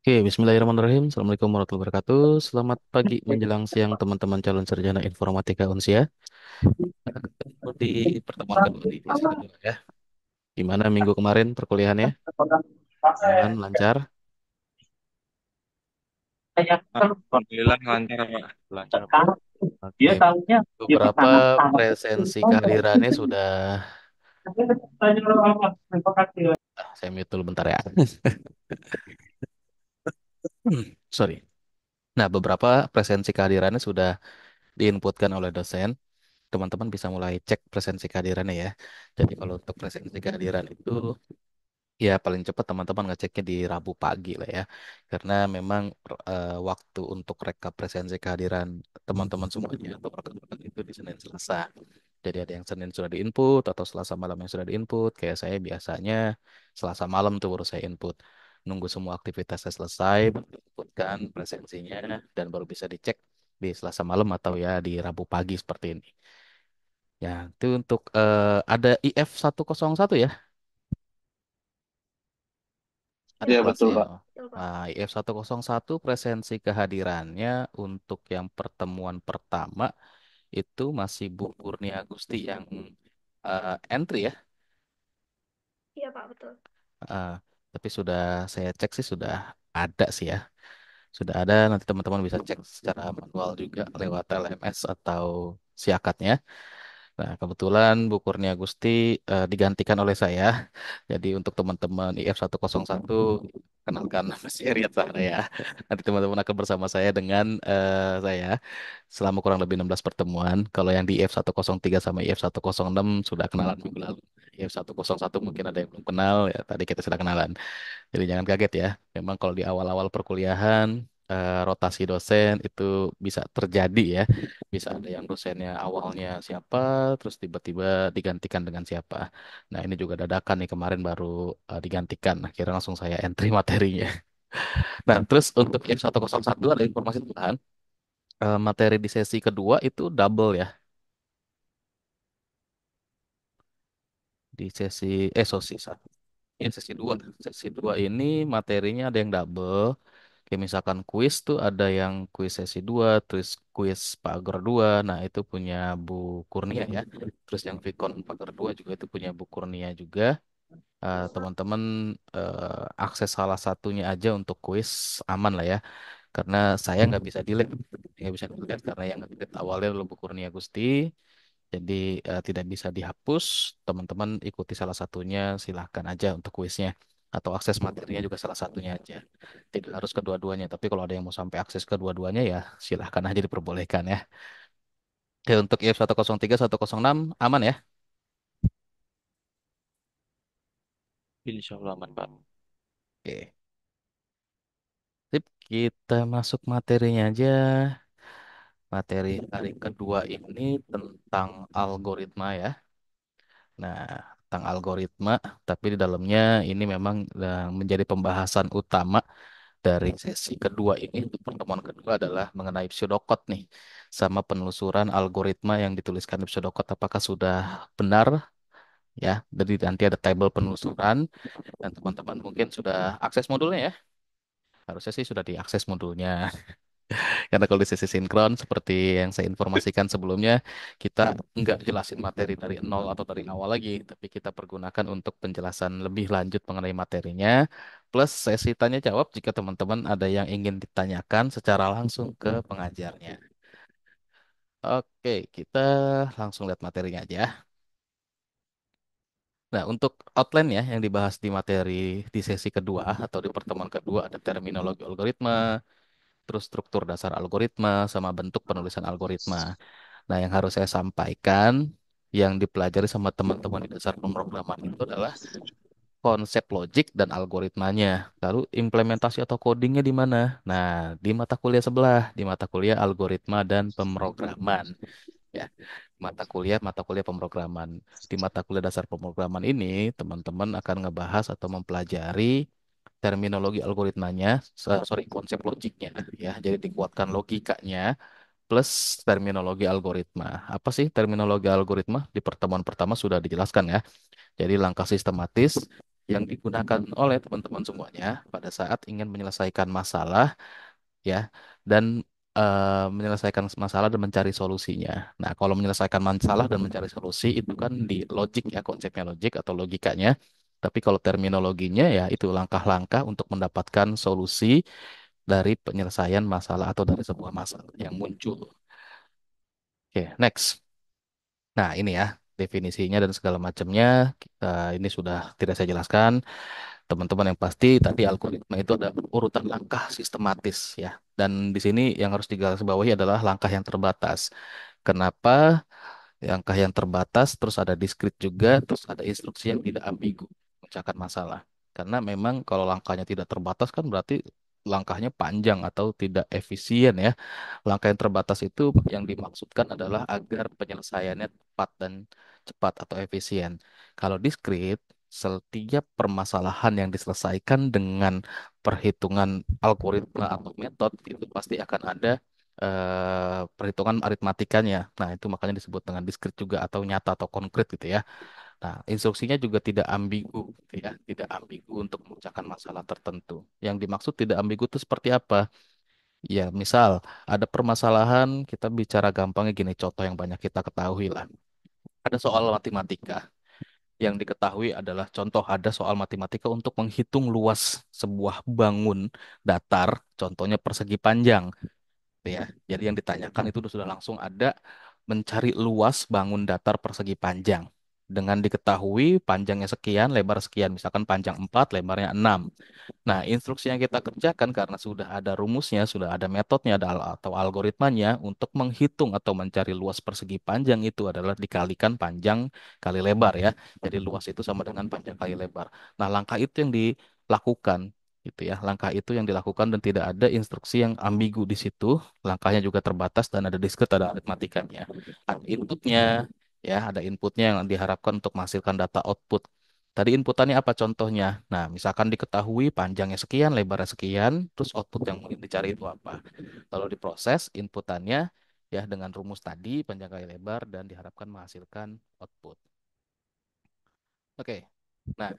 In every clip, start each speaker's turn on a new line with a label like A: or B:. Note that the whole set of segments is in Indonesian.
A: Oke, Bismillahirrahmanirrahim. Assalamualaikum warahmatullahi wabarakatuh. Selamat pagi menjelang siang teman-teman calon sarjana informatika Unsia. Di pertemuan kedua di sesi kedua ya. Gimana minggu kemarin perkuliahannya? Aman, lancar?
B: Alhamdulillah lancar Pak. Lancar Pak.
A: Oke, beberapa presensi kehadirannya sudah. Saya mute dulu bentar ya. Sorry. Nah, beberapa presensi kehadirannya sudah diinputkan oleh dosen. Teman-teman bisa mulai cek presensi kehadirannya ya. Jadi kalau untuk presensi kehadiran itu ya, paling cepat teman-teman ngeceknya di Rabu pagi lah ya. Karena memang waktu untuk rekap presensi kehadiran teman-teman semuanya atau rekan-rekan itu di Senin Selasa. Jadi ada yang Senin sudah diinput atau Selasa malam yang sudah diinput. Kayak saya biasanya Selasa malam tuh baru saya input. Nunggu semua aktivitasnya selesai, baru inputkan presensinya dan baru bisa dicek di Selasa malam atau ya di Rabu pagi seperti ini. Ya, itu untuk ada IF 101 ya. Ada
B: Iya betul
A: kelasnya.
B: Pak.
A: Nah, IF101 presensi kehadirannya untuk yang pertemuan pertama itu masih Bu Kurnia Agusti yang entry ya.
C: Iya Pak, betul.
A: Eh, tapi sudah saya cek sih sudah ada sih ya. Sudah ada, nanti teman-teman bisa cek secara manual juga lewat LMS atau siakatnya. Nah, kebetulan Bu Kurnia Agusti digantikan oleh saya. Jadi untuk teman-teman IF101, kenalkan nama saya Riyad Zahra ya. Nanti teman-teman akan bersama saya dengan saya selama kurang lebih 16 pertemuan. Kalau yang di IF103 sama IF106 sudah kenalan minggu lalu. IF101 mungkin ada yang belum kenal, ya tadi kita sudah kenalan. Jadi jangan kaget ya. Memang kalau di awal-awal perkuliahan rotasi dosen itu bisa terjadi ya. Bisa ada yang dosennya awalnya siapa, terus tiba-tiba digantikan dengan siapa. Nah ini juga dadakan nih kemarin baru digantikan. Akhirnya langsung saya entry materinya. Nah terus untuk IF101 ada informasi tambahan. Materi di sesi kedua itu double ya. Di sesi sesi satu. Ya, sesi dua ini materinya ada yang double. Kayak misalkan kuis tuh ada yang kuis sesi 2, terus kuis Pagar 2. Nah, itu punya Bu Kurnia ya. Terus yang Vicon Pagar 2 juga itu punya Bu Kurnia juga. Teman-teman akses salah satunya aja untuk kuis aman lah ya. Karena saya nggak bisa delete karena yang delete awalnya adalah Bu Kurnia Gusti. Jadi tidak bisa dihapus. Teman-teman ikuti salah satunya, silahkan aja untuk kuisnya. Atau akses materinya juga salah satunya aja. Tidak harus kedua-duanya. Tapi kalau ada yang mau sampai akses kedua-duanya ya silahkan aja diperbolehkan ya. Oke, untuk IF103, 106 aman ya?
B: Insya Allah aman Pak.
A: Oke. Sip, kita masuk materinya aja. Materi hari kedua ini tentang algoritma ya. Nah, tentang algoritma, tapi di dalamnya ini memang menjadi pembahasan utama dari sesi kedua ini. Untuk pertemuan kedua adalah mengenai pseudocode nih, sama penelusuran algoritma yang dituliskan di pseudocode. Apakah sudah benar ya? Jadi nanti ada tabel penelusuran dan teman-teman mungkin sudah akses modulnya ya. Harusnya sih sudah diakses modulnya. Karena kalau di sesi sinkron seperti yang saya informasikan sebelumnya, kita nggak jelasin materi dari nol atau dari awal lagi, tapi kita pergunakan untuk penjelasan lebih lanjut mengenai materinya, plus sesi tanya jawab jika teman-teman ada yang ingin ditanyakan secara langsung ke pengajarnya. Oke, kita langsung lihat materinya aja. Nah, untuk outline ya yang dibahas di materi di sesi kedua atau di pertemuan kedua ada terminologi algoritma, terus struktur dasar algoritma, sama bentuk penulisan algoritma. Nah, yang harus saya sampaikan, yang dipelajari sama teman-teman di dasar pemrograman itu adalah konsep logik dan algoritmanya. Lalu implementasi atau codingnya di mana? Nah, di mata kuliah sebelah, di mata kuliah algoritma dan pemrograman. Ya, mata kuliah pemrograman. Di mata kuliah dasar pemrograman ini, teman-teman akan ngebahas atau mempelajari terminologi algoritmanya, sorry, konsep logiknya, ya. Jadi dikuatkan logikanya plus terminologi algoritma. Apa sih terminologi algoritma? Di pertemuan pertama sudah dijelaskan ya. Jadi langkah sistematis yang digunakan oleh teman-teman semuanya pada saat ingin menyelesaikan masalah ya dan menyelesaikan masalah dan mencari solusinya. Nah, kalau menyelesaikan masalah dan mencari solusi itu kan di logik ya, konsepnya logik atau logikanya. Tapi kalau terminologinya ya itu langkah-langkah untuk mendapatkan solusi dari penyelesaian masalah atau dari sebuah masalah yang muncul. Oke, next. Nah, ini ya definisinya dan segala macamnya. Ini sudah tidak saya jelaskan. Teman-teman yang pasti tadi algoritma itu ada urutan langkah sistematis ya. Dan di sini yang harus digarisbawahi adalah langkah yang terbatas. Kenapa langkah yang terbatas, terus ada diskrit juga, terus ada instruksi yang tidak ambigu memecahkan masalah. Karena memang kalau langkahnya tidak terbatas kan berarti langkahnya panjang atau tidak efisien ya. Langkah yang terbatas itu yang dimaksudkan adalah agar penyelesaiannya tepat dan cepat atau efisien. Kalau diskrit, setiap permasalahan yang diselesaikan dengan perhitungan algoritma atau metode itu pasti akan ada perhitungan aritmatikanya. Nah, itu makanya disebut dengan diskrit juga atau nyata atau konkret gitu ya. Nah, instruksinya juga tidak ambigu gitu ya, tidak ambigu untuk memecahkan masalah tertentu. Yang dimaksud tidak ambigu itu seperti apa? Ya, misal ada permasalahan, kita bicara gampangnya gini, contoh yang banyak kita ketahui lah. Ada soal matematika yang diketahui adalah contoh ada soal matematika untuk menghitung luas sebuah bangun datar, contohnya persegi panjang, gitu ya. Jadi yang ditanyakan itu sudah langsung ada mencari luas bangun datar persegi panjang. Dengan diketahui panjangnya sekian, lebar sekian, misalkan panjang 4, lebarnya 6. Nah, instruksi yang kita kerjakan karena sudah ada rumusnya, sudah ada metodenya atau algoritmanya untuk menghitung atau mencari luas persegi panjang itu adalah dikalikan panjang kali lebar ya. Jadi luas itu sama dengan panjang kali lebar. Nah, langkah itu yang dilakukan gitu ya. Langkah itu yang dilakukan dan tidak ada instruksi yang ambigu di situ. Langkahnya juga terbatas dan ada diskret, ada aritmatikanya. Ada inputnya ya, ada inputnya yang diharapkan untuk menghasilkan data output. Tadi inputannya apa contohnya? Nah, misalkan diketahui panjangnya sekian, lebarnya sekian, terus output yang ingin dicari itu apa? Lalu diproses inputannya ya dengan rumus tadi, panjang kali lebar, dan diharapkan menghasilkan output. Oke, nah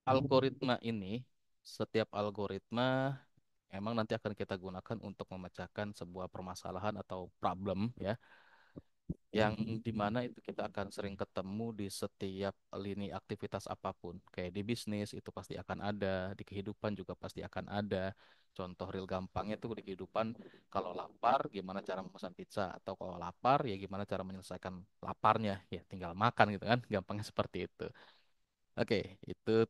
A: algoritma ini, setiap algoritma emang nanti akan kita gunakan untuk memecahkan sebuah permasalahan atau problem ya yang dimana itu kita akan sering ketemu di setiap lini aktivitas apapun. Kayak di bisnis itu pasti akan ada, di kehidupan juga pasti akan ada. Contoh real gampangnya tuh di kehidupan, kalau lapar gimana cara memesan pizza, atau kalau lapar ya gimana cara menyelesaikan laparnya, ya tinggal makan gitu kan, gampangnya seperti itu. Oke, itu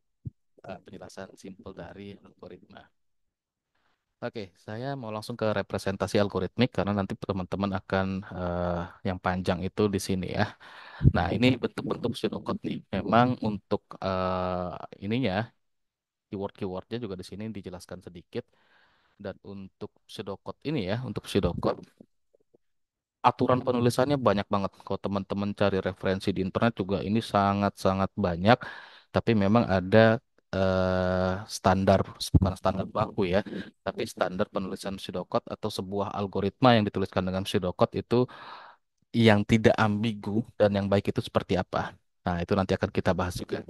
A: penjelasan simpel dari algoritma. Oke, saya mau langsung ke representasi algoritmik karena nanti teman-teman akan yang panjang itu di sini ya. Nah, ini bentuk-bentuk pseudocode nih. Memang untuk ininya keyword-keywordnya juga di sini dijelaskan sedikit. Dan untuk pseudocode ini ya, untuk pseudocode aturan penulisannya banyak banget. Kalau teman-teman cari referensi di internet juga ini sangat-sangat banyak. Tapi memang ada standar, bukan standar baku ya, tapi standar penulisan pseudocode atau sebuah algoritma yang dituliskan dengan pseudocode itu yang tidak ambigu dan yang baik itu seperti apa. Nah, itu nanti akan kita bahas juga.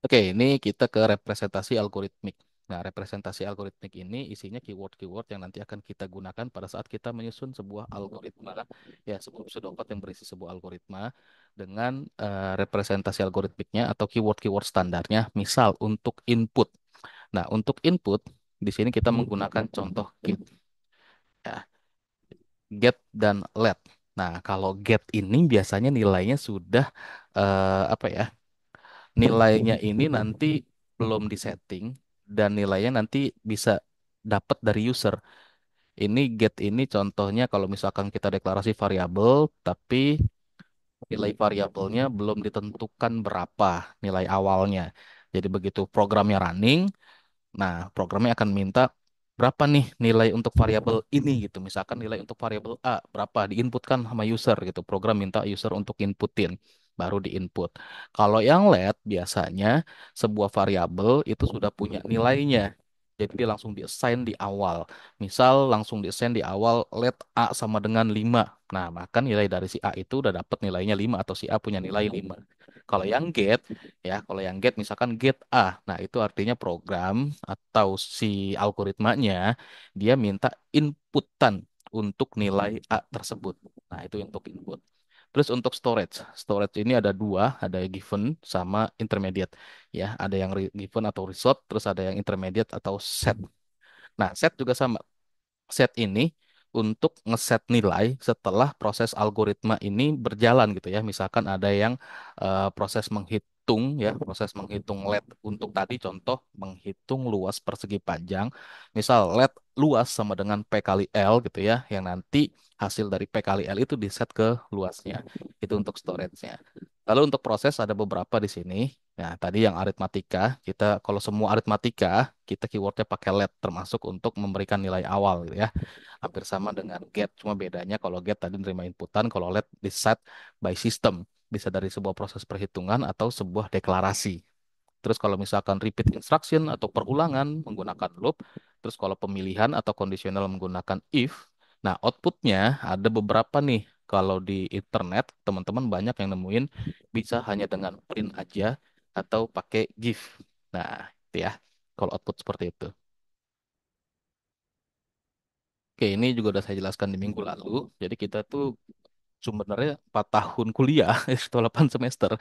A: Oke, ini kita ke representasi algoritmik. Nah, representasi algoritmik ini isinya keyword-keyword yang nanti akan kita gunakan pada saat kita menyusun sebuah algoritma, ya, sebuah pseudocode yang berisi sebuah algoritma dengan representasi algoritmiknya atau keyword-keyword standarnya. Misal untuk input. Nah, untuk input di sini kita menggunakan contoh get, ya, get dan let. Nah, kalau get ini biasanya nilainya sudah apa ya? Nilainya ini nanti belum disetting dan nilainya nanti bisa dapat dari user. Ini get ini contohnya kalau misalkan kita deklarasi variabel tapi nilai variabelnya belum ditentukan berapa nilai awalnya. Jadi begitu programnya running, nah, programnya akan minta berapa nih nilai untuk variabel ini gitu. Misalkan nilai untuk variabel A berapa diinputkan sama user gitu. Program minta user untuk inputin, baru diinput. Kalau yang let biasanya sebuah variabel itu sudah punya nilainya. Jadi dia langsung di-assign di awal. Misal langsung di-assign di awal let A sama dengan 5. Nah, maka nilai dari si A itu udah dapat nilainya 5 atau si A punya nilai 5. Kalau yang get, ya, kalau yang get misalkan get A, nah itu artinya program atau si algoritmanya dia minta inputan untuk nilai A tersebut. Nah, itu untuk input. Terus untuk storage, storage ini ada dua, ada given sama intermediate, ya. Ada yang given atau result, terus ada yang intermediate atau set. Nah, set juga sama. Set ini untuk ngeset nilai setelah proses algoritma ini berjalan gitu ya. Misalkan ada yang proses menghitung ya, proses menghitung LED untuk tadi contoh menghitung luas persegi panjang. Misal LED luas sama dengan P kali L gitu ya, yang nanti hasil dari P kali L itu diset ke luasnya. Itu untuk storage-nya. Lalu untuk proses ada beberapa di sini. Nah, tadi yang aritmatika, kita kalau semua aritmatika, kita keywordnya pakai let termasuk untuk memberikan nilai awal gitu ya. Hampir sama dengan get, cuma bedanya kalau get tadi menerima inputan, kalau let di set by system. Bisa dari sebuah proses perhitungan atau sebuah deklarasi. Terus kalau misalkan repeat instruction atau perulangan menggunakan loop, terus kalau pemilihan atau kondisional menggunakan if, nah outputnya ada beberapa nih. Kalau di internet, teman-teman banyak yang nemuin bisa hanya dengan print aja atau pakai GIF. Nah, itu ya, kalau output seperti itu. Oke, ini juga udah saya jelaskan di minggu lalu. Jadi kita tuh sebenarnya 4 tahun kuliah atau 8 semester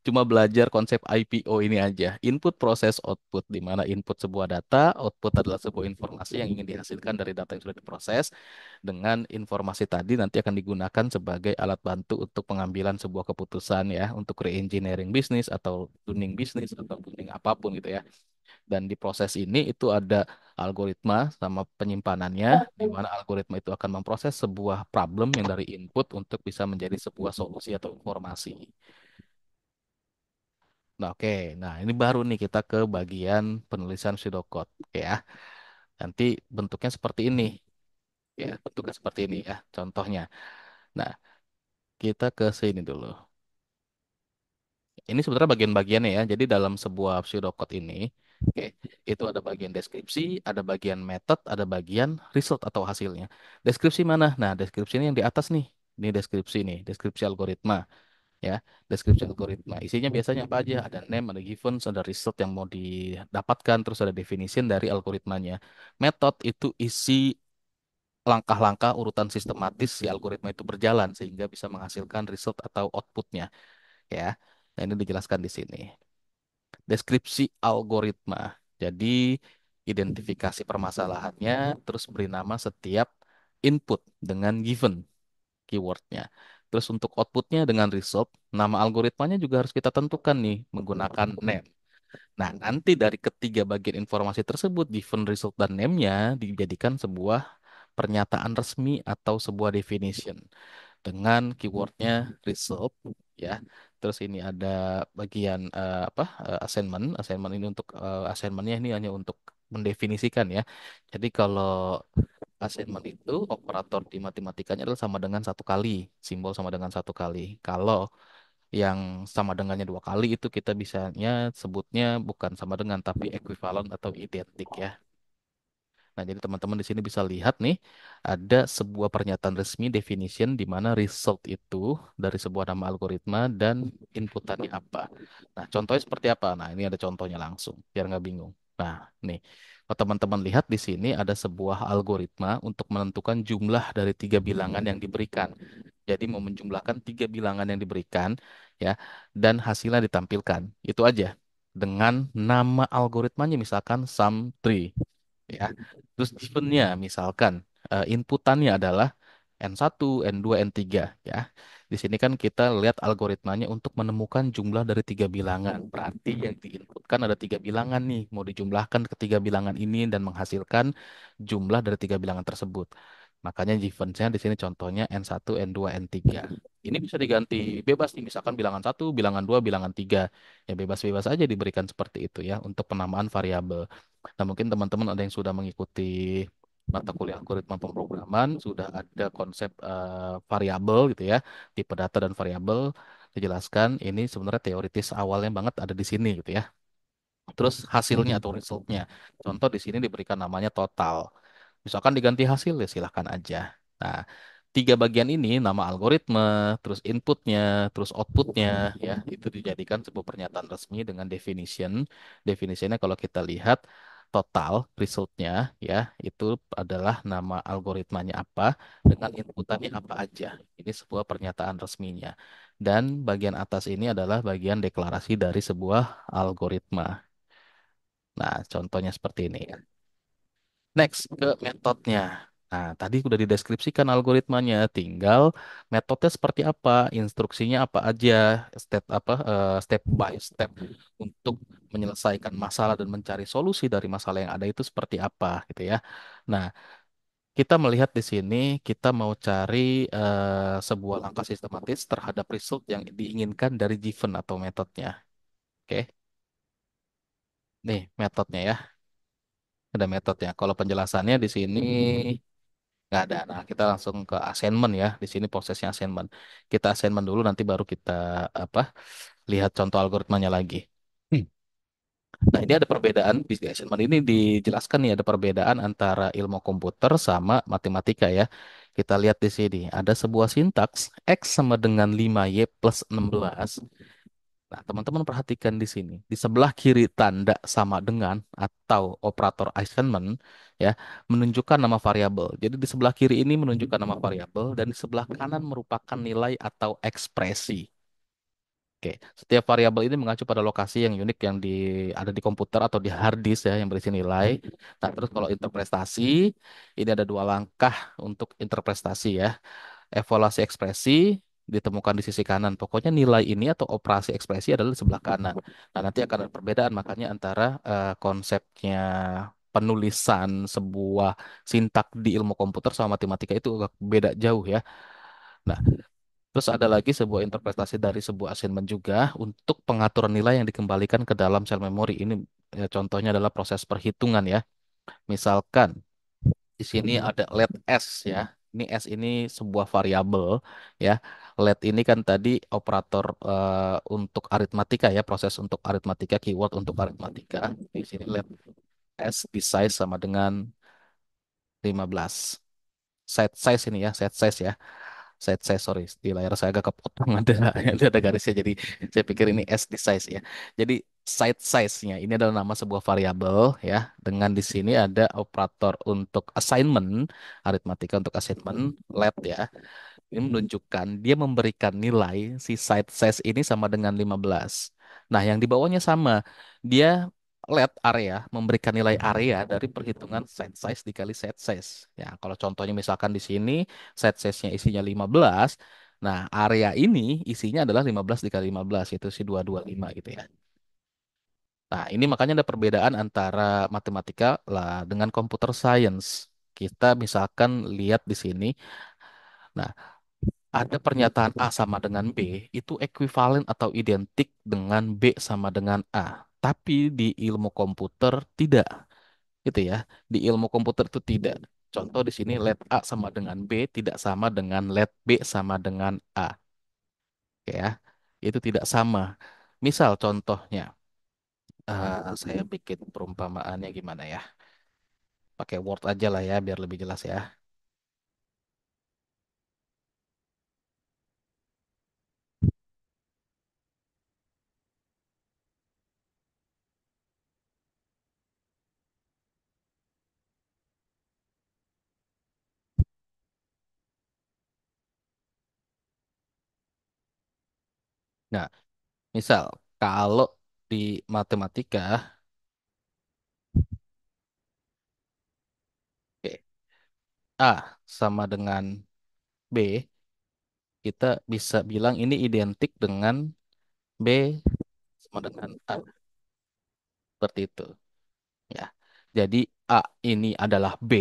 A: cuma belajar konsep IPO ini aja. Input proses output di mana input sebuah data, output adalah sebuah informasi yang ingin dihasilkan dari data yang sudah diproses dengan informasi tadi nanti akan digunakan sebagai alat bantu untuk pengambilan sebuah keputusan ya untuk re-engineering bisnis atau tuning bisnis atau tuning apapun gitu ya. Dan di proses ini itu ada algoritma sama penyimpanannya, di mana algoritma itu akan memproses sebuah problem yang dari input untuk bisa menjadi sebuah solusi atau informasi. Nah, oke. Nah, ini baru nih kita ke bagian penulisan pseudocode. Oke ya. Nanti bentuknya seperti ini. Ya, bentuknya seperti ini ya. Contohnya. Nah, kita ke sini dulu. Ini sebenarnya bagian-bagiannya ya. Jadi dalam sebuah pseudocode ini, oke, itu ada bagian deskripsi, ada bagian method, ada bagian result atau hasilnya. Deskripsi mana? Nah, deskripsi ini yang di atas nih. Ini deskripsi nih, deskripsi algoritma ya. Deskripsi algoritma. Isinya biasanya apa aja? Ada name, ada given, ada result yang mau didapatkan, terus ada definition dari algoritmanya. Method itu isi langkah-langkah urutan sistematis si algoritma itu berjalan sehingga bisa menghasilkan result atau outputnya ya. Nah, ini dijelaskan di sini. Deskripsi algoritma. Jadi identifikasi permasalahannya, terus beri nama setiap input dengan given keywordnya. Terus untuk outputnya dengan result, nama algoritmanya juga harus kita tentukan nih menggunakan name. Nah, nanti dari ketiga bagian informasi tersebut, given, result, dan name-nya dijadikan sebuah pernyataan resmi atau sebuah definition dengan keywordnya result ya. Terus ini ada bagian assignment. Assignment ini untuk assignmentnya ini hanya untuk mendefinisikan ya. Jadi kalau assignment itu operator di matematikanya adalah sama dengan satu kali, simbol sama dengan satu kali. Kalau yang sama dengannya dua kali itu kita bisanya sebutnya bukan sama dengan tapi ekuivalen atau identik ya. Nah, jadi teman-teman di sini bisa lihat nih, ada sebuah pernyataan resmi definition di mana result itu dari sebuah nama algoritma dan inputannya apa. Nah, contohnya seperti apa? Nah, ini ada contohnya langsung, biar nggak bingung. Nah, nih, kalau teman-teman lihat di sini ada sebuah algoritma untuk menentukan jumlah dari tiga bilangan yang diberikan. Jadi mau menjumlahkan tiga bilangan yang diberikan, ya, dan hasilnya ditampilkan. Itu aja. Dengan nama algoritmanya misalkan sum3 ya. Terus givennya misalkan inputannya adalah N1, N2, N3 ya. Di sini kan kita lihat algoritmanya untuk menemukan jumlah dari tiga bilangan. Berarti yang diinputkan ada tiga bilangan nih. Mau dijumlahkan ke tiga bilangan ini dan menghasilkan jumlah dari tiga bilangan tersebut. Makanya given-nya di sini contohnya N1, N2, N3. Ini bisa diganti bebas nih, misalkan bilangan satu, bilangan dua, bilangan tiga. Ya bebas-bebas aja diberikan seperti itu ya untuk penamaan variabel. Nah, mungkin teman-teman ada yang sudah mengikuti mata kuliah algoritma pemrograman, sudah ada konsep variabel gitu ya, tipe data dan variabel dijelaskan. Ini sebenarnya teoritis awalnya banget ada di sini gitu ya. Terus hasilnya atau resultnya. Contoh di sini diberikan namanya total. Misalkan diganti hasil ya silahkan aja. Nah, tiga bagian ini, nama algoritma, terus inputnya, terus outputnya, ya, itu dijadikan sebuah pernyataan resmi dengan definition. Definitionnya kalau kita lihat total resultnya, ya, itu adalah nama algoritmanya apa dengan inputannya apa aja. Ini sebuah pernyataan resminya. Dan bagian atas ini adalah bagian deklarasi dari sebuah algoritma. Nah, contohnya seperti ini ya. Next ke metodenya. Nah, tadi udah dideskripsikan algoritmanya, tinggal metodenya seperti apa, instruksinya apa aja, step by step untuk menyelesaikan masalah dan mencari solusi dari masalah yang ada itu seperti apa gitu ya. Nah, kita melihat di sini kita mau cari sebuah langkah sistematis terhadap result yang diinginkan dari given atau metodenya. Oke, nih metodenya ya. Ada metodenya. Kalau penjelasannya di sini nggak ada. Nah, kita langsung ke assignment ya. Di sini prosesnya assignment. Kita assignment dulu, nanti baru kita apa lihat contoh algoritmanya lagi. Hmm. Nah, ini ada perbedaan di assignment ini dijelaskan nih ada perbedaan antara ilmu komputer sama matematika ya. Kita lihat di sini ada sebuah sintaks X sama dengan 5Y plus 16. Nah, teman-teman perhatikan di sini. Di sebelah kiri tanda sama dengan atau operator assignment ya menunjukkan nama variabel. Jadi di sebelah kiri ini menunjukkan nama variabel dan di sebelah kanan merupakan nilai atau ekspresi. Oke, setiap variabel ini mengacu pada lokasi yang unik yang ada di komputer atau di hard disk ya yang berisi nilai. Nah, terus kalau interpretasi ini ada dua langkah untuk interpretasi ya. Evaluasi ekspresi ditemukan di sisi kanan. Pokoknya nilai ini atau operasi ekspresi adalah di sebelah kanan. Nah, nanti akan ada perbedaan makanya antara konsepnya penulisan sebuah sintak di ilmu komputer sama matematika itu agak beda jauh ya. Nah, terus ada lagi sebuah interpretasi dari sebuah assignment juga untuk pengaturan nilai yang dikembalikan ke dalam sel memori. Ini contohnya adalah proses perhitungan ya. Misalkan di sini ada let s ya. Ini s ini sebuah variabel ya. Let ini kan tadi operator untuk aritmatika ya, proses untuk aritmatika, keyword untuk aritmatika. Di sini let s di size sama dengan 15. Set size ini ya, set size ya. Set size, sorry, di layar saya agak kepotong ada garisnya jadi saya pikir ini S di size ya. Jadi site size-nya ini adalah nama sebuah variabel ya. Dengan di sini ada operator untuk assignment, aritmatika untuk assignment, let ya. Ini menunjukkan dia memberikan nilai si site size ini sama dengan 15. Nah, yang di bawahnya sama. Dia let area memberikan nilai area dari perhitungan set size dikali set size. Ya, kalau contohnya misalkan di sini set size-nya isinya 15. Nah, area ini isinya adalah 15 dikali 15 itu si 225 gitu ya. Nah, ini makanya ada perbedaan antara matematika lah dengan computer science. Kita misalkan lihat di sini. Nah, ada pernyataan A sama dengan B itu ekuivalen atau identik dengan B sama dengan A. Tapi di ilmu komputer tidak, gitu ya. Di ilmu komputer itu tidak. Contoh di sini let A sama dengan B tidak sama dengan let B sama dengan A, oke ya. Itu tidak sama. Misal contohnya, saya bikin perumpamaannya gimana ya? Pakai Word aja lah ya biar lebih jelas ya. Nah, misal kalau di matematika, oke, A sama dengan B, kita bisa bilang ini identik dengan B sama dengan A. Seperti itu. Ya. Jadi A ini adalah B,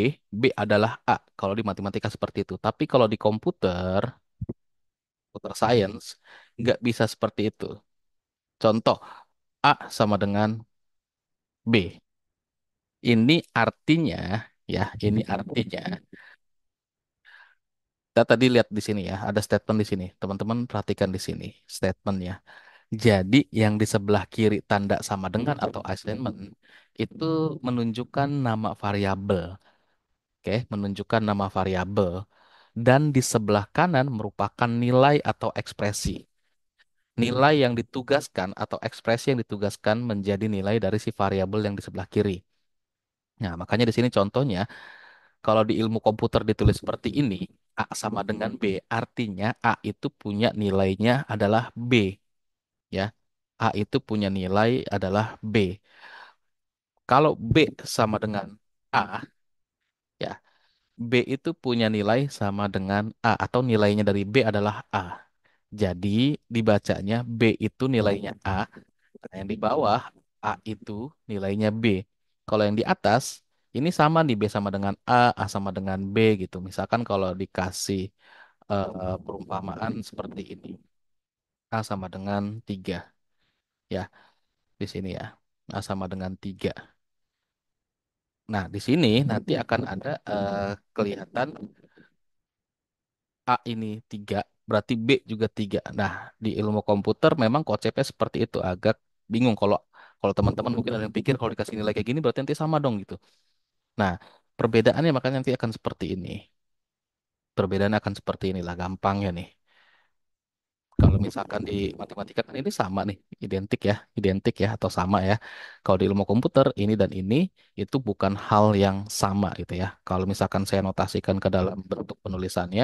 A: B adalah A. Kalau di matematika seperti itu. Tapi kalau di komputer science, nggak bisa seperti itu. Contoh, A sama dengan B. Ini artinya, ya, ini artinya. Kita tadi lihat di sini ya, ada statement di sini. Teman-teman perhatikan di sini statementnya. Jadi yang di sebelah kiri tanda sama dengan atau assignment itu menunjukkan nama variabel. Oke, menunjukkan nama variabel. dan di sebelah kanan merupakan nilai atau ekspresi. Nilai yang ditugaskan atau ekspresi yang ditugaskan menjadi nilai dari si variabel yang di sebelah kiri. Nah, makanya di sini contohnya, kalau di ilmu komputer ditulis seperti ini, A sama dengan B, artinya A itu punya nilainya adalah B, ya. A itu punya nilai adalah B. Kalau B sama dengan A, ya, B itu punya nilai sama dengan A, atau nilainya dari B adalah A. Jadi dibacanya B itu nilainya A, nah, yang di bawah A itu nilainya B. Kalau yang di atas ini sama nih, B sama dengan A sama dengan B gitu. Misalkan kalau dikasih perumpamaan seperti ini. A sama dengan 3 ya, di sini ya. A sama dengan 3. Nah, di sini nanti akan ada kelihatan A ini 3, berarti B juga 3. Nah, di ilmu komputer memang konsepnya seperti itu. Agak bingung kalau kalau teman-teman mungkin ada yang pikir kalau dikasih nilai kayak gini berarti nanti sama dong gitu. Nah, perbedaannya makanya nanti akan seperti ini. Perbedaannya akan seperti inilah gampangnya nih. Kalau misalkan di matematika kan ini sama nih, identik ya atau sama ya. Kalau di ilmu komputer ini dan ini itu bukan hal yang sama gitu ya. Kalau misalkan saya notasikan ke dalam bentuk penulisannya,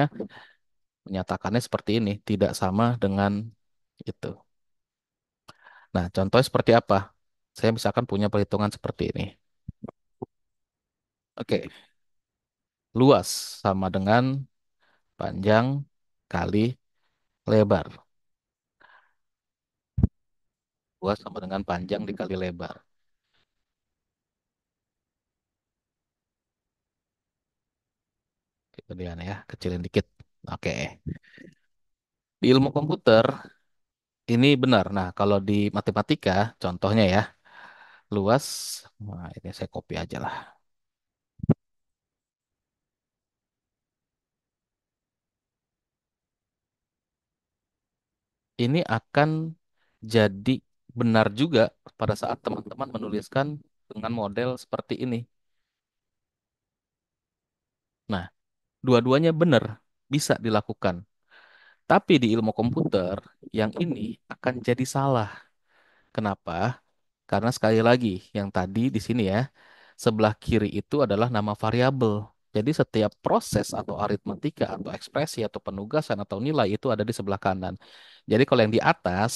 A: menyatakannya seperti ini, tidak sama dengan itu. Nah, contohnya seperti apa? Saya misalkan punya perhitungan seperti ini. Oke, luas sama dengan panjang kali lebar. Luas sama dengan panjang dikali lebar. Kemudian ya, kecilin dikit. Oke. Di ilmu komputer, ini benar. Nah, kalau di matematika, contohnya ya, luas, nah ini saya copy aja lah. Ini akan jadi benar juga pada saat teman-teman menuliskan dengan model seperti ini. Nah, dua-duanya benar, bisa dilakukan. Tapi di ilmu komputer, yang ini akan jadi salah. Kenapa? Karena sekali lagi, yang tadi di sini ya, sebelah kiri itu adalah nama variabel. Jadi setiap proses atau aritmatika atau ekspresi atau penugasan atau nilai itu ada di sebelah kanan. Jadi kalau yang di atas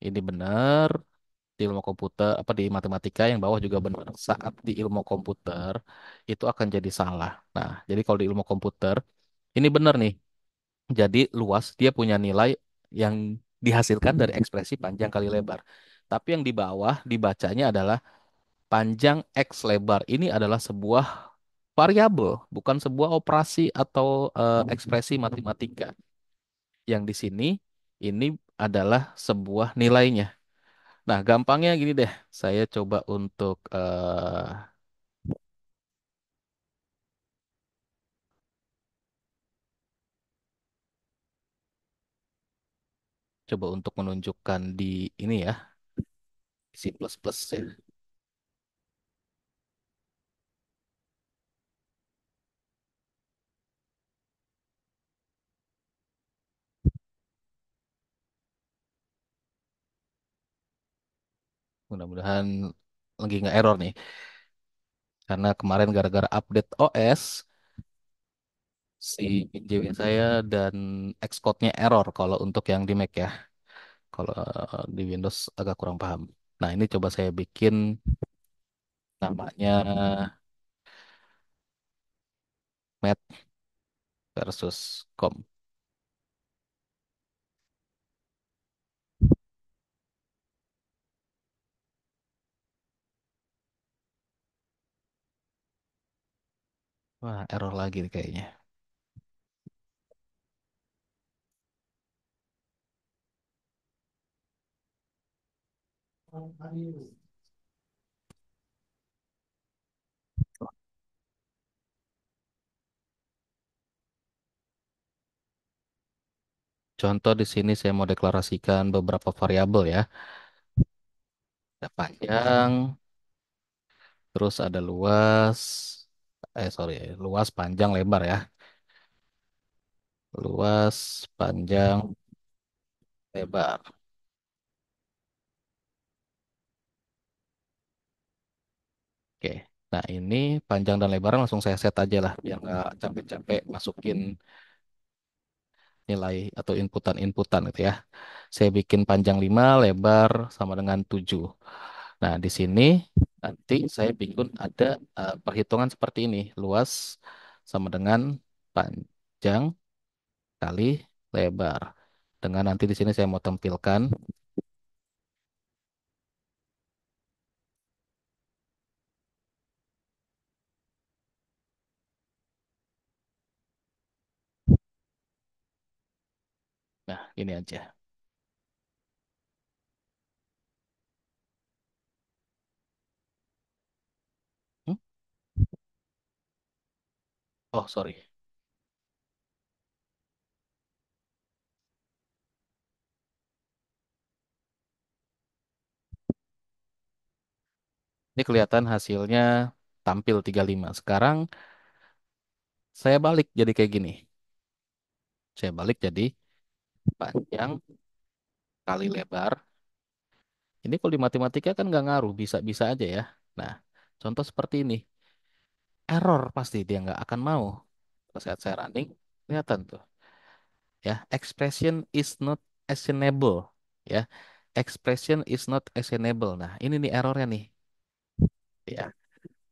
A: ini benar di ilmu komputer, apa di matematika, yang bawah juga benar. Saat di ilmu komputer itu akan jadi salah. Nah, jadi kalau di ilmu komputer ini benar nih. Jadi luas dia punya nilai yang dihasilkan dari ekspresi panjang kali lebar. Tapi yang di bawah dibacanya adalah panjang X lebar. Ini adalah sebuah variabel, bukan sebuah operasi atau ekspresi matematika. Yang di sini ini adalah sebuah nilainya. Nah, gampangnya gini deh. Saya coba untuk menunjukkan di ini ya, C++ ya. Mudah-mudahan lagi nggak error nih. Karena kemarin gara-gara update OS, si JW saya dan Xcode-nya error kalau untuk yang di Mac ya. Kalau di Windows agak kurang paham. Nah, ini coba saya bikin namanya Math versus Com. Wah, error lagi nih kayaknya. Contoh di sini saya mau deklarasikan beberapa variabel ya. Ada panjang, terus ada luas, luas, panjang, lebar ya. luas, panjang, lebar. Oke. Nah, ini panjang dan lebar langsung saya set aja lah biar nggak capek-capek masukin nilai atau inputan-inputan gitu ya. Saya bikin panjang 5, lebar sama dengan 7. Nah, di sini nanti saya bikin ada perhitungan seperti ini. Luas sama dengan panjang kali lebar. Dengan nanti di sini saya mau tampilkan. Nah, ini aja. Hmm? Oh, sorry. Ini kelihatan hasilnya tampil 35. Sekarang saya balik jadi kayak gini. Saya balik jadi panjang kali lebar. Ini kalau di matematika kan nggak ngaruh, bisa-bisa aja ya. Nah, contoh seperti ini. Error pasti dia nggak akan mau. Kalau saya running, kelihatan tuh. Ya, expression is not actionable. Ya, expression is not actionable. Nah, ini nih errornya nih. Ya,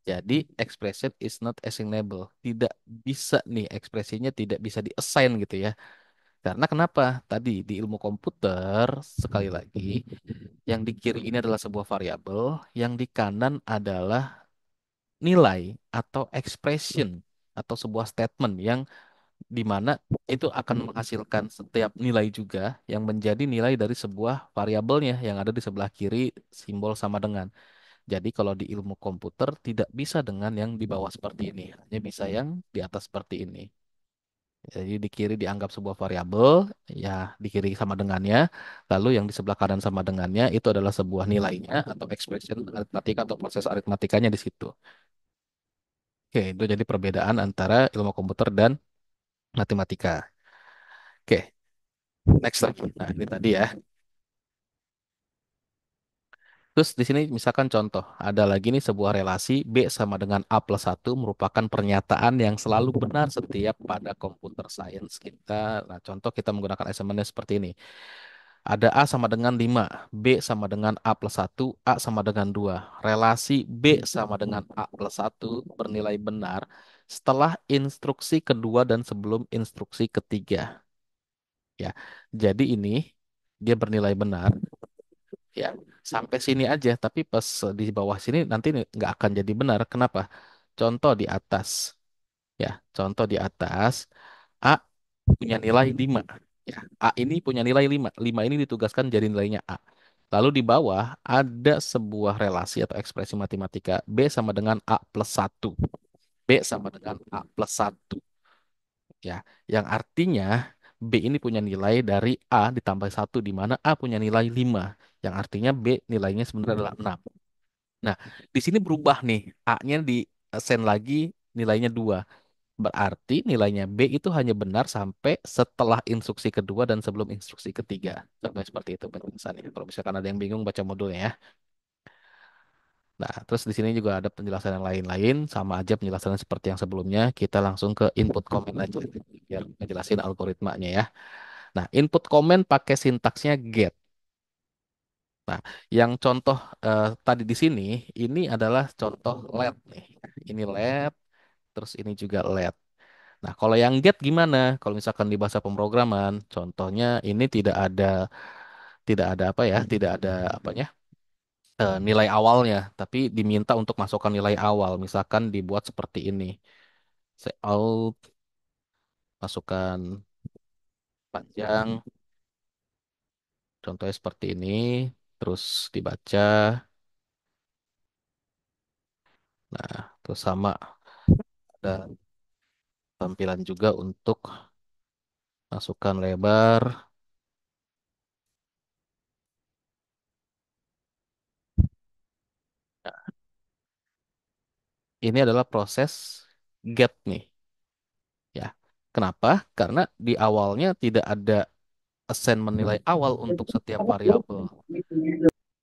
A: jadi expression is not assignable. Tidak bisa nih ekspresinya tidak bisa diassign gitu ya. Karena kenapa? Tadi di ilmu komputer sekali lagi yang di kiri ini adalah sebuah variabel, yang di kanan adalah nilai atau expression atau sebuah statement yang di mana itu akan menghasilkan setiap nilai juga yang menjadi nilai dari sebuah variabelnya yang ada di sebelah kiri simbol sama dengan. Jadi kalau di ilmu komputer tidak bisa dengan yang di bawah seperti ini, hanya bisa yang di atas seperti ini. Jadi di kiri dianggap sebuah variabel, ya di kiri sama dengannya, lalu yang di sebelah kanan sama dengannya itu adalah sebuah nilainya atau expression aritmatika atau proses aritmatikanya di situ. Oke, itu jadi perbedaan antara ilmu komputer dan matematika. Oke, next lagi. Nah, ini tadi ya. Terus di sini misalkan contoh, ada lagi nih sebuah relasi B sama dengan A plus 1 merupakan pernyataan yang selalu benar setiap pada komputer science kita. Nah, contoh kita menggunakan assignment seperti ini. Ada A sama dengan 5, B sama dengan A plus 1, A sama dengan 2. Relasi B sama dengan A plus 1 bernilai benar setelah instruksi kedua dan sebelum instruksi ketiga. Ya, jadi ini dia bernilai benar ya sampai sini aja tapi pas di bawah sini nanti nggak akan jadi benar. Kenapa? Contoh di atas ya, contoh di atas A punya nilai 5 ya. A ini punya nilai 5, 5 ini ditugaskan jadi nilainya A. Lalu di bawah ada sebuah relasi atau ekspresi matematika B sama dengan A plus 1, B sama dengan A plus 1 ya, yang artinya B ini punya nilai dari A ditambah 1 di mana A punya nilai 5 yang artinya B nilainya sebenarnya adalah 6. Nah, di sini berubah nih. A-nya di send lagi nilainya 2. Berarti nilainya B itu hanya benar sampai setelah instruksi kedua dan sebelum instruksi ketiga. Contohnya seperti itu penjelasannya. Kalau misalkan ada yang bingung baca modulnya ya. Nah, terus di sini juga ada penjelasan yang lain-lain. Sama aja penjelasannya seperti yang sebelumnya. Kita langsung ke input comment aja. Biar ngejelasin algoritmanya ya. Nah, input comment pakai sintaksnya get. Nah, yang contoh tadi di sini, ini adalah contoh let nih. Ini let, terus ini juga let. Nah, kalau yang get gimana? Kalau misalkan di bahasa pemrograman, contohnya ini tidak ada apa ya, tidak ada apanya nilai awalnya, tapi diminta untuk masukkan nilai awal. Misalkan dibuat seperti ini, say out, masukkan panjang, contohnya seperti ini, terus dibaca. Nah, terus sama ada tampilan juga untuk masukkan lebar. Nah, ini adalah proses get nih, ya. Kenapa? Karena di awalnya tidak ada assignment nilai awal untuk setiap variabel,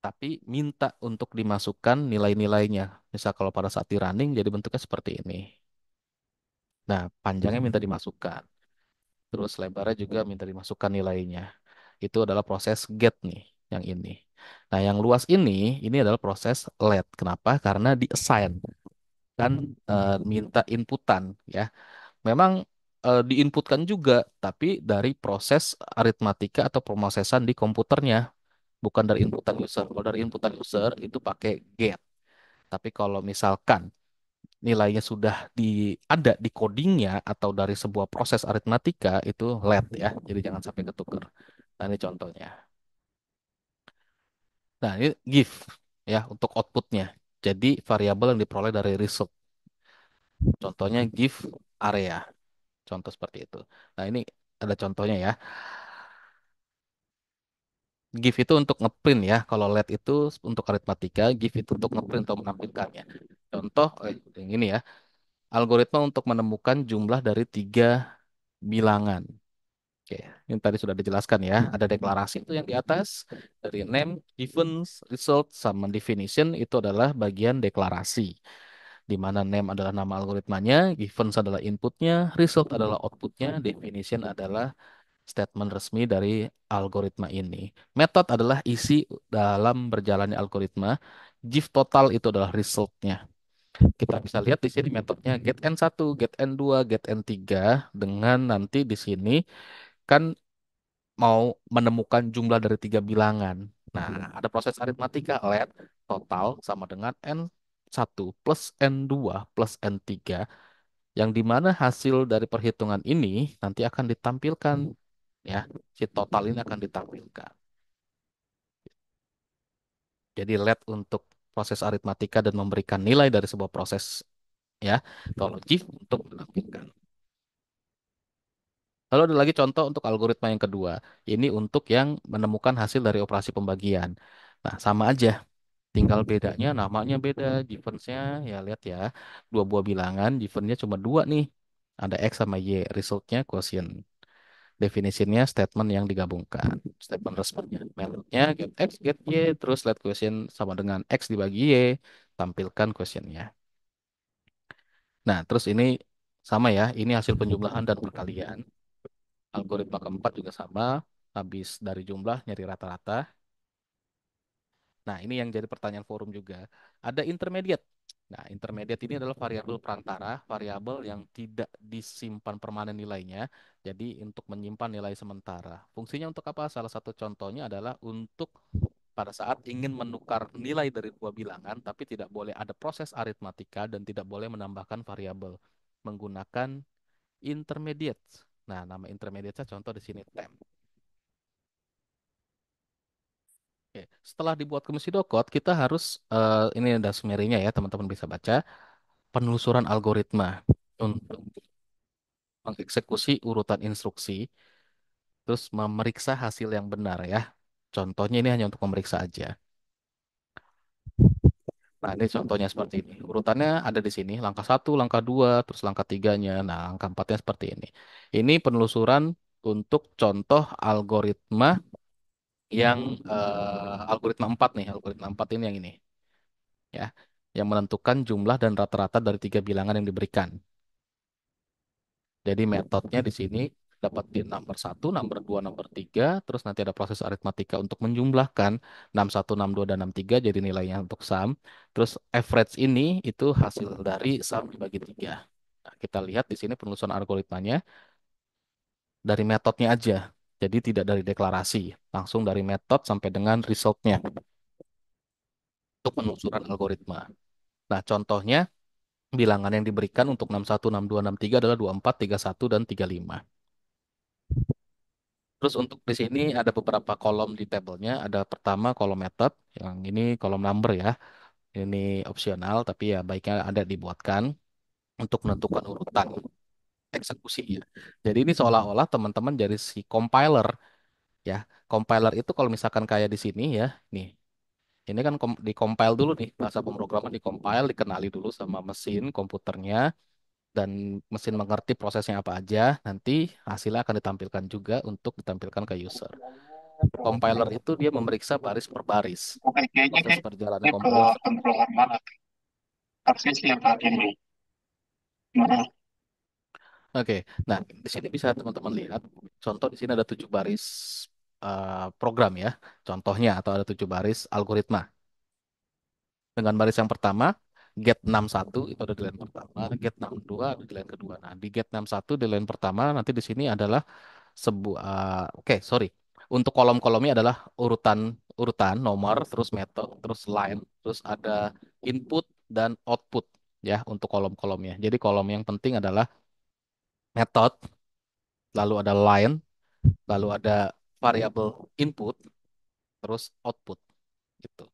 A: tapi minta untuk dimasukkan nilai-nilainya. Misal kalau pada saat di running jadi bentuknya seperti ini. Nah, panjangnya minta dimasukkan. Terus lebarnya juga minta dimasukkan nilainya. Itu adalah proses get nih, yang ini. Nah, yang luas ini adalah proses let. Kenapa? Karena di-assign kan minta inputan ya. Memang diinputkan juga, tapi dari proses aritmatika atau pemrosesan di komputernya, bukan dari inputan user. Kalau dari inputan user itu pakai get. Tapi kalau misalkan nilainya sudah ada di codingnya atau dari sebuah proses aritmatika itu let ya. Jadi jangan sampai ketukar. Nah, ini contohnya. Nah, ini give ya untuk outputnya. Jadi variabel yang diperoleh dari result. Contohnya give area. Contoh seperti itu. Nah, ini ada contohnya ya. Give itu untuk ngeprint ya. Kalau let itu untuk aritmatika, give itu untuk ngeprint atau menampilkannya. Contoh yang ini ya. Algoritma untuk menemukan jumlah dari tiga bilangan. Oke, ini tadi sudah dijelaskan ya. Ada deklarasi itu yang di atas dari name, events, result, sama definition itu adalah bagian deklarasi. Di mana name adalah nama algoritmanya, events adalah inputnya, result adalah outputnya, definition adalah statement resmi dari algoritma ini. Metode adalah isi dalam berjalannya algoritma. Give total itu adalah resultnya. Kita bisa lihat di sini metodenya get n1, get n2, get n3 dengan nanti di sini kan mau menemukan jumlah dari tiga bilangan. Nah, ada proses aritmatika let total sama dengan n1 plus n2 plus n3 yang dimana hasil dari perhitungan ini nanti akan ditampilkan ya. Si total ini akan ditampilkan. Jadi let untuk proses aritmatika dan memberikan nilai dari sebuah proses ya. Kalau give untuk menampilkan. Lalu ada lagi contoh untuk algoritma yang kedua. Ini untuk yang menemukan hasil dari operasi pembagian. Nah, sama aja. Tinggal bedanya namanya beda. Difference-nya ya lihat ya. Dua buah bilangan, difference-nya cuma dua nih. Ada X sama Y. Result-nya quotient. Definisinya statement yang digabungkan. Statement responnya. Metodenya get X, get Y. Terus let quotient sama dengan X dibagi Y. Tampilkan quotient-nya. Nah, terus ini sama ya. Ini hasil penjumlahan dan perkalian. Algoritma keempat juga sama. Habis dari jumlah nyari rata-rata. Nah, ini yang jadi pertanyaan forum juga. Ada intermediate. Nah, intermediate ini adalah variabel perantara, variabel yang tidak disimpan permanen nilainya. Jadi, untuk menyimpan nilai sementara. Fungsinya untuk apa? Salah satu contohnya adalah untuk pada saat ingin menukar nilai dari dua bilangan, tapi tidak boleh ada proses aritmatika dan tidak boleh menambahkan variabel menggunakan intermediate. Nah, nama intermediate contoh di sini temp. Oke, setelah dibuat ke Mesidokot, kita harus ini ada summary-nya ya, teman-teman bisa baca penelusuran algoritma untuk mengeksekusi urutan instruksi, terus memeriksa hasil yang benar ya. Contohnya ini hanya untuk memeriksa aja. Nah, ini contohnya seperti ini. Urutannya ada di sini, langkah satu, langkah dua, terus langkah tiganya. Nah, langkah empatnya seperti ini. Ini penelusuran untuk contoh algoritma yang algoritma 4 nih, algoritma 4 ini yang ini. Ya, yang menentukan jumlah dan rata-rata dari tiga bilangan yang diberikan. Jadi metodenya di sini dapat di number satu, number 2, number 3, terus nanti ada proses aritmatika untuk menjumlahkan 61, 62, dan 63 jadi nilainya untuk sum. Terus average ini itu hasil dari sum dibagi 3. Nah, kita lihat di sini penelusuran algoritmanya dari metodenya aja. Jadi tidak dari deklarasi, langsung dari metode sampai dengan resultnya untuk penelusuran algoritma. Nah, contohnya bilangan yang diberikan untuk 61, 62, 63 adalah 24, 31, dan 35. Terus untuk di sini ada beberapa kolom di tabelnya. Ada pertama kolom method, yang ini kolom number ya. Ini opsional, tapi ya baiknya ada dibuatkan untuk menentukan urutan eksekusinya. Jadi ini seolah-olah teman-teman dari si compiler ya. Compiler itu kalau misalkan kayak di sini ya, nih. Ini kan di compile dulu nih, bahasa pemrograman di compile, dikenali dulu sama mesin komputernya. dan mesin mengerti prosesnya apa aja, nanti hasilnya akan ditampilkan juga untuk ditampilkan ke user. Compiler itu dia memeriksa baris per baris.
B: Oke, kayaknya
A: Proses
B: kayak
A: perjalanan
B: dia
A: kompiler.
B: controller mana? Persis yang tadi nih. Nah,
A: Oke, nah di sini bisa teman-teman lihat, contoh di sini ada 7 baris program ya, contohnya atau ada 7 baris algoritma. Dengan baris yang pertama, get 61 itu ada di line pertama, get 62 ada di line kedua. Nah, di get 61 di line pertama nanti di sini adalah sebuah oke, sorry. Untuk kolom-kolomnya adalah urutan urutan nomor, terus metode, terus line, terus ada input dan output ya untuk kolom-kolomnya. Jadi kolom yang penting adalah method, lalu ada line, lalu ada variabel input, terus output gitu.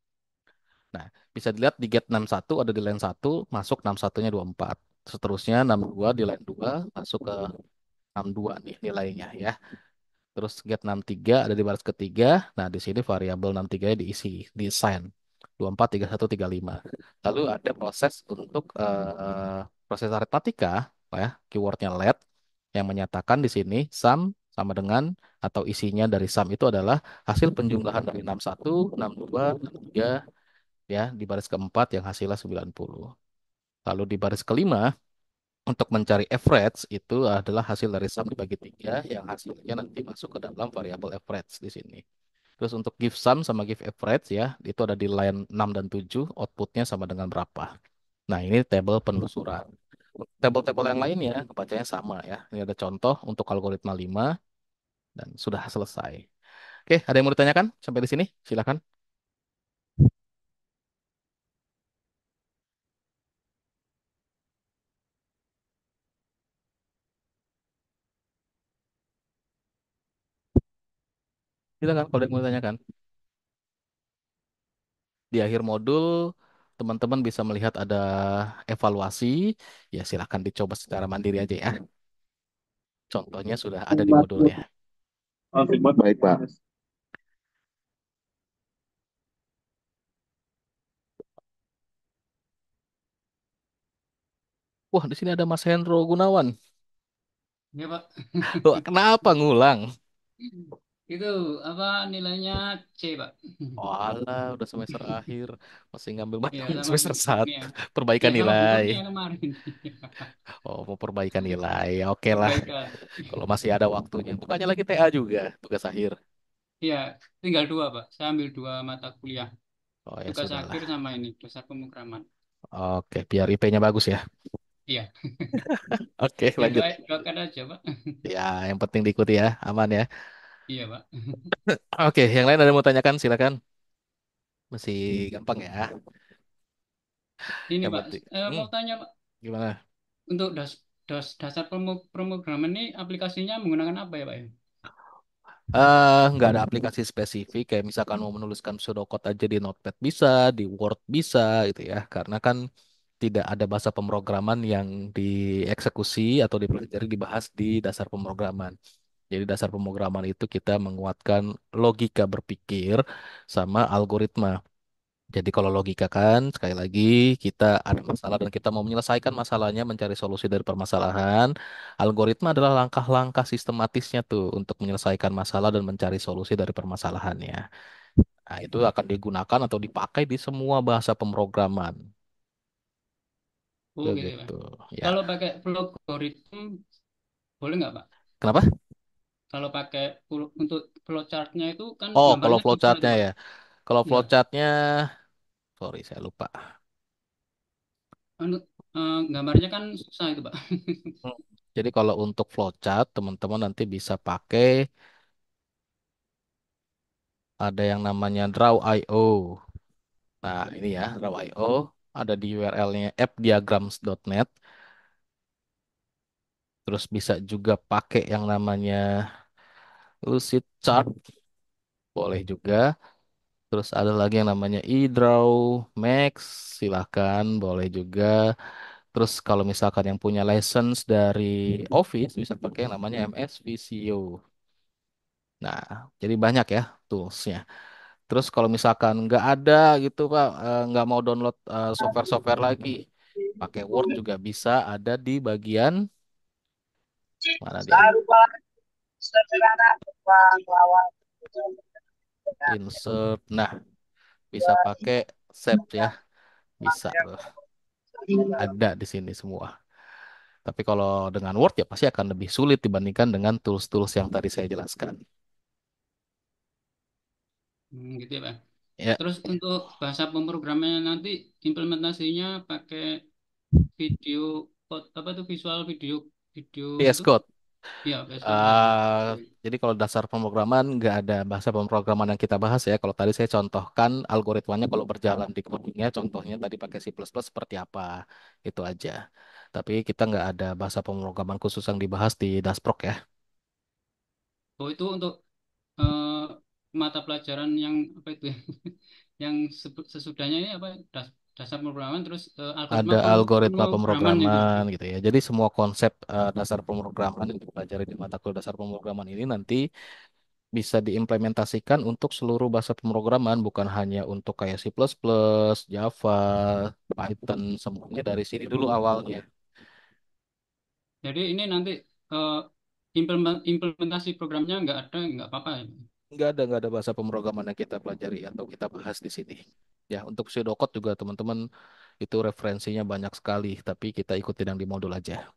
A: Nah, bisa dilihat di get 61 ada di line 1 masuk 61-nya 24. Seterusnya 62 di line 2 masuk ke 62 nih nilainya ya. Terus get 63 ada di baris ketiga. Nah, di sini variabel 63 diisi, di-assign. 24, 31, 35. Lalu ada proses untuk proses aritmatika, ya, keywordnya let, yang menyatakan di sini sum sama dengan atau isinya dari sum itu adalah hasil penjumlahan dari 61, 62, 63, ya, di baris keempat yang hasilnya 90. Lalu di baris kelima, untuk mencari average itu adalah hasil dari sum dibagi 3 yang hasilnya nanti masuk ke dalam variabel average di sini. Terus untuk give sum sama give average ya, itu ada di line 6 dan 7, outputnya sama dengan berapa. Nah, ini tabel penelusuran. Tabel-tabel yang lainnya kebacanya sama ya. Ini ada contoh untuk algoritma 5 dan sudah selesai. Oke, ada yang mau ditanyakan sampai di sini? Silakan. Silakan kalau ada yang mau ditanyakan. Di akhir modul, teman-teman bisa melihat ada evaluasi. Ya, silakan dicoba secara mandiri aja ya. Contohnya sudah ada di modulnya.
B: baik, Pak.
A: Wah, di sini ada Mas Hendro Gunawan.
D: Ya Pak,
A: Wah, kenapa ngulang?
D: itu apa nilainya C Pak?
A: Walah, udah semester akhir. Masih ngambil
D: Ya
A: matematika
D: sama
A: semester satu.
D: bentuknya. Ya
A: Perbaikan
D: sama
A: nilai.
D: bentuknya kemarin.
A: Oh, mau perbaikan nilai. Oke lah.
D: Perbaikan.
A: Kalau masih ada waktunya. Bukannya lagi TA juga, tugas akhir.
D: Ya tinggal dua Pak. Saya ambil dua mata kuliah.
A: Oh ya
D: Tugas
A: sudah
D: akhir
A: lah.
D: sama ini dasar pemrograman.
A: Oke, biar IP-nya bagus ya.
D: Iya.
A: Oke,
D: Ya
A: lanjut.
D: doakan aja Pak.
A: Ya, yang penting diikuti ya, aman ya.
D: Iya Pak.
A: Oke, yang lain ada yang mau tanyakan, silakan. Masih gampang ya.
D: Ini
A: Yang
D: Pak,
A: penting.
D: mau tanya Pak,
A: Gimana?
D: untuk dasar pemrograman ini aplikasinya menggunakan apa ya Pak ya?
A: Nggak ada aplikasi spesifik kayak misalkan mau menuliskan pseudocode aja di Notepad bisa, di Word bisa gitu ya. Karena kan tidak ada bahasa pemrograman yang dieksekusi atau dipelajari dibahas di dasar pemrograman. Jadi dasar pemrograman itu kita menguatkan logika berpikir sama algoritma. Jadi kalau logika kan sekali lagi kita ada masalah dan kita mau menyelesaikan masalahnya, mencari solusi dari permasalahan. Algoritma adalah langkah-langkah sistematisnya tuh untuk menyelesaikan masalah dan mencari solusi dari permasalahannya. Nah, itu akan digunakan atau dipakai di semua bahasa pemrograman.
D: Oh gitu ya Pak.
A: Begitu. Ya.
D: Kalau pakai algoritma boleh nggak Pak?
A: Kenapa?
D: Kalau pakai untuk flowchartnya itu kan
A: Oh, kalau
D: gambarnya tebal itu
A: flowchartnya
D: Pak.
A: ya. Kalau
D: Ya,
A: flowchartnya, sorry saya lupa.
D: untuk gambarnya kan susah itu Pak.
A: Hmm. Jadi kalau untuk flowchart, teman-teman nanti bisa pakai ada yang namanya Draw.io. Nah, ini ya, Draw.io. Ada di URL-nya appdiagrams.net. Terus bisa juga pakai yang namanya Lucid Chart. Boleh juga. Terus ada lagi yang namanya eDraw Max. Silahkan, boleh juga. Terus kalau misalkan yang punya license dari Office, bisa pakai yang namanya MS Visio. Nah, jadi banyak ya toolsnya. Terus kalau misalkan nggak ada gitu Pak, nggak mau download software-software lagi, Pakai Word juga bisa, ada di bagian mana dia?
B: Saya lupa sederhana Bang lawan
A: Insert. Nah, bisa pakai Save ya, bisa tuh. Ada di sini semua. Tapi kalau dengan Word ya pasti akan lebih sulit dibandingkan dengan tools-tools yang tadi saya jelaskan.
D: Gitu ya, Pak.
A: Ya,
D: Terus untuk bahasa pemrogramannya nanti implementasinya pakai video apa tuh visual video video
A: VS
D: gitu?
A: Code.
D: Iya, VS Code ya.
A: Eh, jadi kalau dasar pemrograman nggak ada bahasa pemrograman yang kita bahas ya. Kalau tadi saya contohkan algoritmanya kalau berjalan di codingnya, contohnya tadi pakai C++ seperti apa, itu aja. Tapi kita nggak ada bahasa pemrograman khusus yang dibahas di Dasprok ya.
D: Oh, itu untuk eh, mata pelajaran yang apa itu ya? Yang sesudahnya ini apa? Dasar pemrograman terus algoritma
A: Ada algoritma
D: pemrograman itu ya.
A: pemrograman gitu ya. Jadi semua konsep dasar pemrograman yang dipelajari di mata kuliah dasar pemrograman ini nanti bisa diimplementasikan untuk seluruh bahasa pemrograman, bukan hanya untuk kayak C++, Java, Python, semuanya dari sini dulu awalnya.
D: Jadi ini nanti eh, implementasi programnya nggak apa-apa ya.
A: Nggak ada bahasa pemrograman yang kita pelajari atau kita bahas di sini. Ya, untuk pseudocode juga teman-teman itu referensinya banyak sekali, tapi kita ikutin yang di modul aja.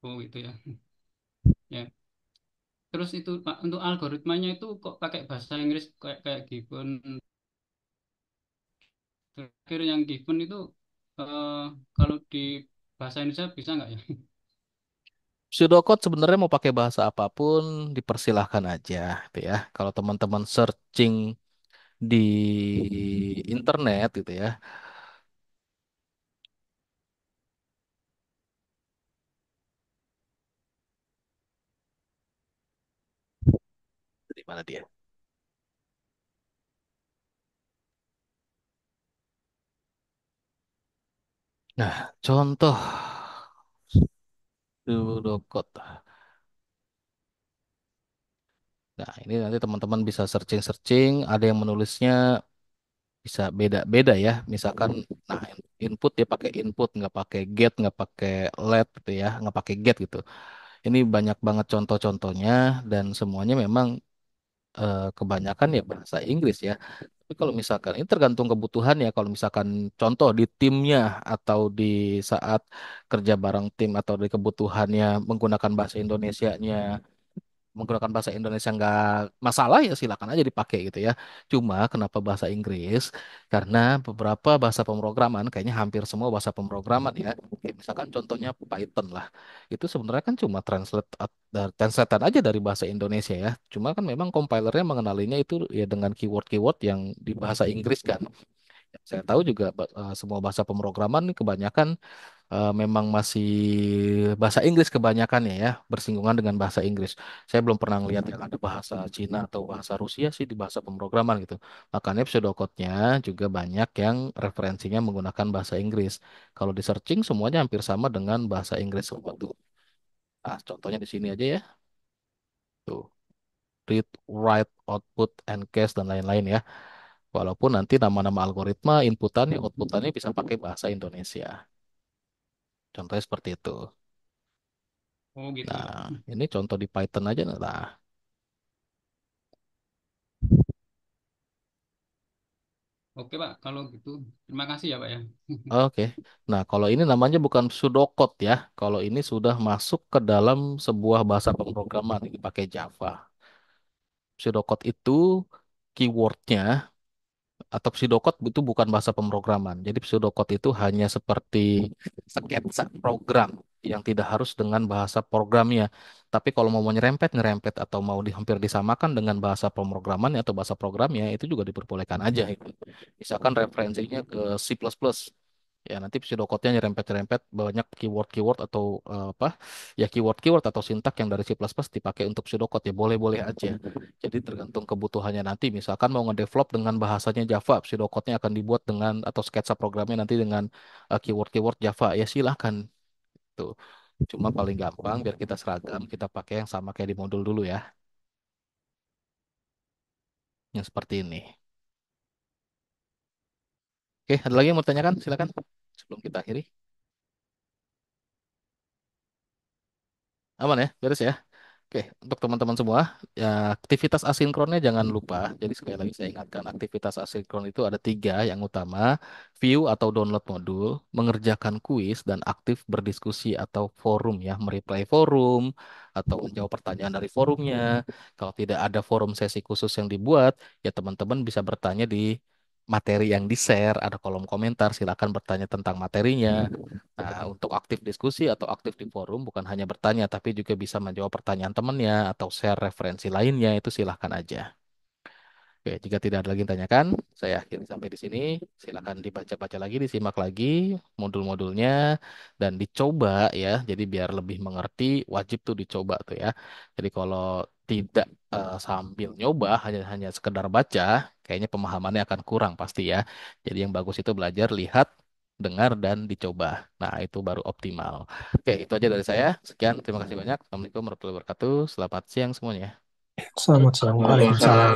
D: Oh gitu ya. Ya. Terus itu Pak, untuk algoritmanya itu kok pakai bahasa Inggris kayak kayak given. Terakhir yang given itu eh, kalau di bahasa Indonesia bisa nggak ya?
A: Pseudocode sebenarnya mau pakai bahasa apapun dipersilahkan aja, gitu ya. Kalau teman-teman searching di internet gitu ya, di mana dia? Nah, contoh pseudocode. Nah, ini nanti teman-teman bisa searching-searching, ada yang menulisnya bisa beda-beda ya. Misalkan, nah input dia pakai input, nggak pakai get, nggak pakai let gitu ya, nggak pakai get gitu. Ini banyak banget contoh-contohnya dan semuanya memang kebanyakan ya bahasa Inggris ya. Tapi kalau misalkan ini tergantung kebutuhan ya. Kalau misalkan contoh di timnya atau di saat kerja bareng tim atau di kebutuhannya menggunakan bahasa Indonesianya, menggunakan bahasa Indonesia nggak masalah ya silakan aja dipakai gitu ya. Cuma kenapa bahasa Inggris? Karena beberapa bahasa pemrograman kayaknya hampir semua bahasa pemrograman ya. Kayak misalkan contohnya Python lah. Itu sebenarnya kan cuma translatean aja dari bahasa Indonesia ya. Cuma kan memang compilernya mengenalinya itu ya dengan keyword-keyword yang di bahasa Inggris kan. Saya tahu juga semua bahasa pemrograman ini kebanyakan memang masih bahasa Inggris kebanyakan ya, bersinggungan dengan bahasa Inggris. Saya belum pernah lihat yang ada bahasa Cina atau bahasa Rusia sih di bahasa pemrograman gitu. Makanya pseudocode-nya juga banyak yang referensinya menggunakan bahasa Inggris. Kalau di searching semuanya hampir sama dengan bahasa Inggris semua tuh. Ah, contohnya di sini aja ya. Tuh, read, write, output, and case dan lain-lain ya. Walaupun nanti nama-nama algoritma, inputannya, outputannya bisa pakai bahasa Indonesia. Contohnya seperti itu.
D: Oh gitu ya.
A: Nah, ini contoh di Python aja. Nah,
D: Oke Pak, kalau gitu terima kasih ya Pak ya.
A: oke. Nah, kalau ini namanya bukan pseudocode ya. Kalau ini sudah masuk ke dalam sebuah bahasa pemrograman ini pakai Java. Pseudocode itu keywordnya atau pseudocode itu bukan bahasa pemrograman. Jadi pseudocode itu hanya seperti sketsa program yang tidak harus dengan bahasa programnya. Tapi kalau mau nyerempet, ngerempet atau mau hampir disamakan dengan bahasa pemrograman atau bahasa programnya itu juga diperbolehkan aja itu. Misalkan referensinya ke C++. Ya, nanti pseudocode-nya nyerempet-nyerempet banyak keyword-keyword atau apa ya keyword-keyword atau sintak yang dari C++ dipakai untuk pseudocode ya boleh-boleh aja. Jadi tergantung kebutuhannya nanti. Misalkan mau ngedevelop dengan bahasanya Java, pseudocode-nya akan dibuat dengan atau sketsa programnya nanti dengan keyword-keyword Java. Ya silahkan. Tuh. Cuma paling gampang biar kita seragam, kita pakai yang sama kayak di modul dulu ya. Yang seperti ini. Oke, ada lagi yang mau tanyakan? Silakan. sebelum kita akhiri? Aman ya, beres ya. Oke, untuk teman-teman semua, ya aktivitas asinkronnya jangan lupa. Jadi sekali lagi saya ingatkan, aktivitas asinkron itu ada tiga yang utama: view atau download modul, mengerjakan kuis, dan aktif berdiskusi atau forum ya, mereply forum atau menjawab pertanyaan dari forumnya. Kalau tidak ada forum sesi khusus yang dibuat, ya teman-teman bisa bertanya di materi yang di-share, ada kolom komentar, silakan bertanya tentang materinya. Nah, untuk aktif diskusi atau aktif di forum bukan hanya bertanya, tapi juga bisa menjawab pertanyaan temannya atau share referensi lainnya, itu silahkan aja. Oke, jika tidak ada lagi yang tanyakan, saya akhiri sampai di sini. Silakan dibaca-baca lagi, disimak lagi modul-modulnya, dan dicoba ya. Jadi biar lebih mengerti, wajib tuh dicoba tuh ya. Jadi kalau tidak sambil nyoba, hanya hanya sekedar baca, kayaknya pemahamannya akan kurang pasti ya. Jadi yang bagus itu belajar, lihat, dengar, dan dicoba. Nah, itu baru optimal. Oke, itu aja dari saya. Sekian, terima kasih banyak. Assalamualaikum warahmatullahi wabarakatuh. Selamat siang semuanya.
E: Selamat siang.
B: Waalaikumsalam.
E: Waalaikumsalam.